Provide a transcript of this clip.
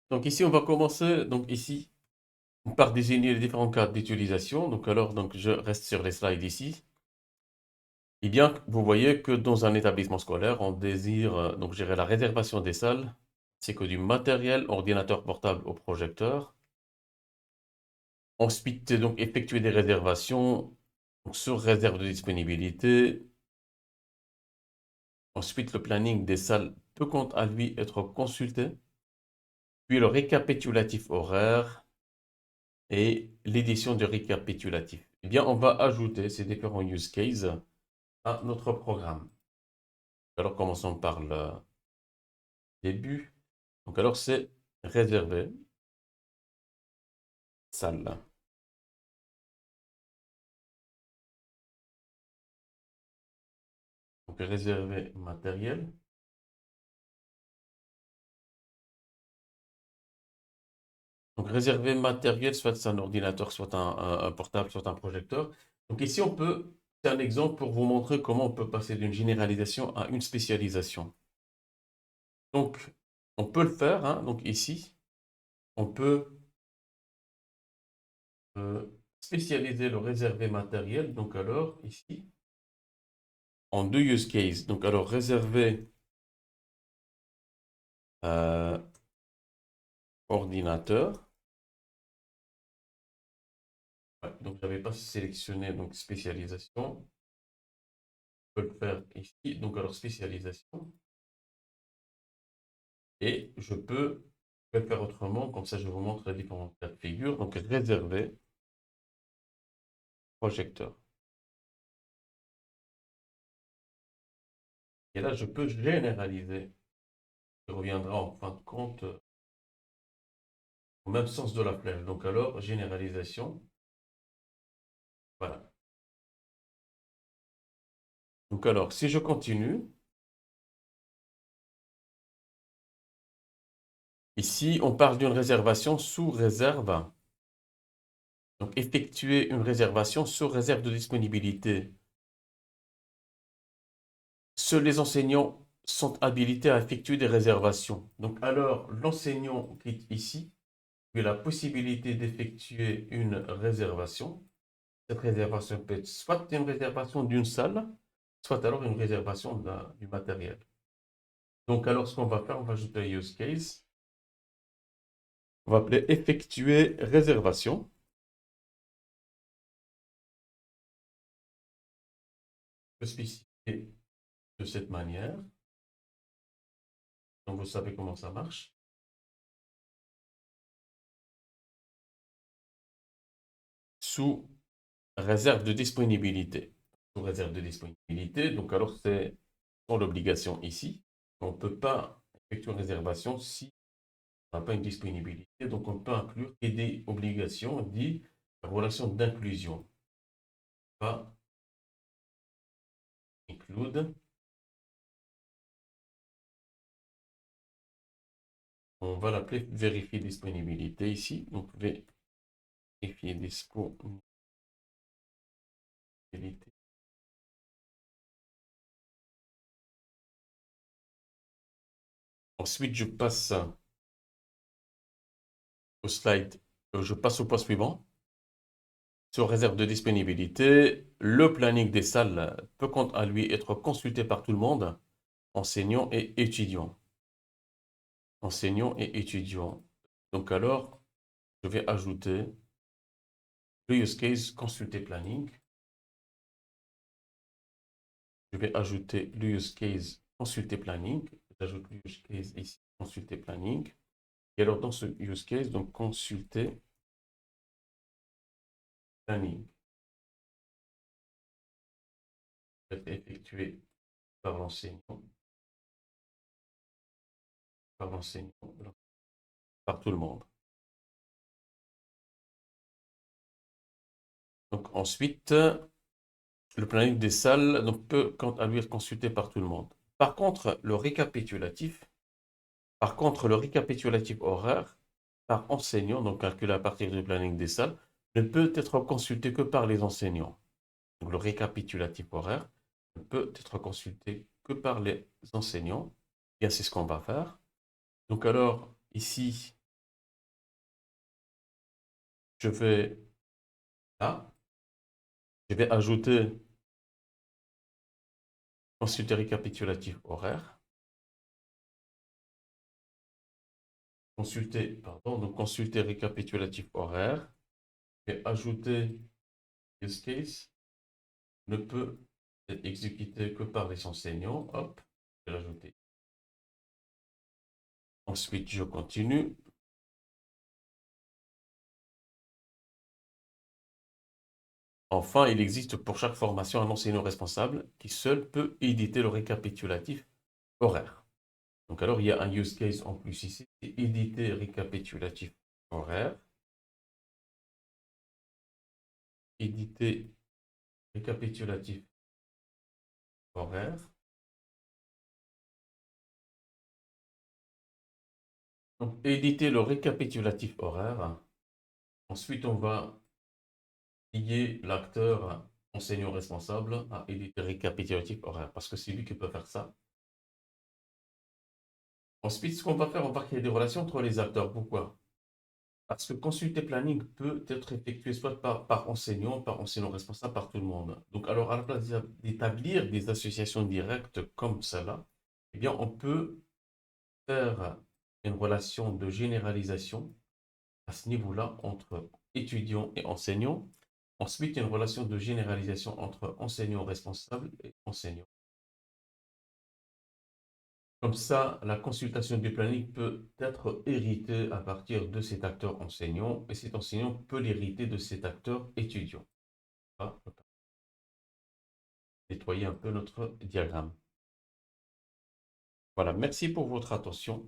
Donc ici, on va commencer par désigner les différents cas d'utilisation. Donc je reste sur les slides ici. Eh bien, vous voyez que dans un établissement scolaire, on désire donc gérer la réservation des salles, c'est que du matériel, ordinateur portable au projecteur. Ensuite, donc effectuer des réservations donc, sur réserve de disponibilité. Ensuite, le planning des salles peut quant à lui être consulté. Puis le récapitulatif horaire et l'édition du récapitulatif. Eh bien, on va ajouter ces différents use cases à notre programme. Alors, commençons par le début. Donc, alors, c'est réserver salle. Donc, réserver matériel. Donc, réserver matériel, soit c'est un ordinateur, soit un portable, soit un projecteur. Donc, ici, c'est un exemple pour vous montrer comment on peut passer d'une généralisation à une spécialisation. Donc, on peut le faire, hein. Donc, ici, on peut spécialiser le réservé matériel. Donc, alors, ici, en deux use cases. Donc, alors, réserver euh, ordinateur. Ouais, donc, je n'avais pas sélectionné donc, spécialisation. Je peux le faire ici. Donc, alors, spécialisation. Et je peux le faire autrement. Comme ça, je vous montre les différents cas de figure. Donc, réserver projecteur. Et là, je peux généraliser. Je reviendrai en fin de compte au même sens de la flèche. Donc, alors, généralisation. Voilà. Donc, alors, si je continue, ici, on parle d'une réservation sous réserve. Donc, effectuer une réservation sous réserve de disponibilité. Seuls les enseignants sont habilités à effectuer des réservations. Donc, alors, l'enseignant clique ici, il a la possibilité d'effectuer une réservation. Cette réservation peut être soit une réservation d'une salle, soit alors une réservation du matériel. Donc, alors, ce qu'on va faire, on va ajouter un use case. On va appeler effectuer réservation. Je peux spécifier de cette manière. Donc, vous savez comment ça marche. Sous réserve de disponibilité. Sous réserve de disponibilité, donc alors c'est dans l'obligation ici. On ne peut pas effectuer une réservation si on n'a pas une disponibilité. Donc on peut inclure et des obligations, dit relation d'inclusion. Pas include. On va l'appeler vérifier disponibilité ici. Donc vérifier disponibilité. Ensuite, je passe au slide, je passe au point suivant. Sur réserve de disponibilité, le planning des salles peut quant à lui être consulté par tout le monde, enseignants et étudiants. Enseignants et étudiants. Donc alors, je vais ajouter le use case consulter planning. Je vais ajouter le use case consulter planning. J'ajoute le use case ici, consulter planning. Et alors dans ce use case, donc consulter planning. Effectué par l'enseignant, par l'enseignant, par tout le monde. Donc ensuite, le planning des salles donc, peut, quant à lui, être consulté par tout le monde. Par contre, le récapitulatif horaire par enseignant, donc calculé à partir du planning des salles, ne peut être consulté que par les enseignants. Donc, le récapitulatif horaire ne peut être consulté que par les enseignants. Bien, c'est ce qu'on va faire. Donc alors, ici, Je vais là, je vais ajouter consulter récapitulatif horaire. Consulter, pardon, donc consulter récapitulatif horaire et ajouter use case ne peut être exécuté que par les enseignants. Hop, je vais l'ajouter. Ensuite, je continue. Enfin, il existe pour chaque formation un enseignant responsable qui seul peut éditer le récapitulatif horaire. Donc alors, il y a un use case en plus ici, c'est éditer récapitulatif horaire. Éditer récapitulatif horaire. Donc, éditer le récapitulatif horaire. Ensuite, on va lier l'acteur enseignant responsable à éditer récapitulatif horaire parce que c'est lui qui peut faire ça. Ensuite, ce qu'on va faire, on va créer des relations entre les acteurs. Pourquoi? Parce que consulter planning peut être effectué soit par enseignant responsable, par tout le monde. Donc, alors, à la place d'établir des associations directes comme cela, eh bien, on peut faire une relation de généralisation à ce niveau-là entre étudiants et enseignants. Ensuite, une relation de généralisation entre enseignants responsables et enseignants. Comme ça, la consultation du planning peut être héritée à partir de cet acteur enseignant et cet enseignant peut l'hériter de cet acteur étudiant. On va nettoyer un peu notre diagramme. Voilà, merci pour votre attention.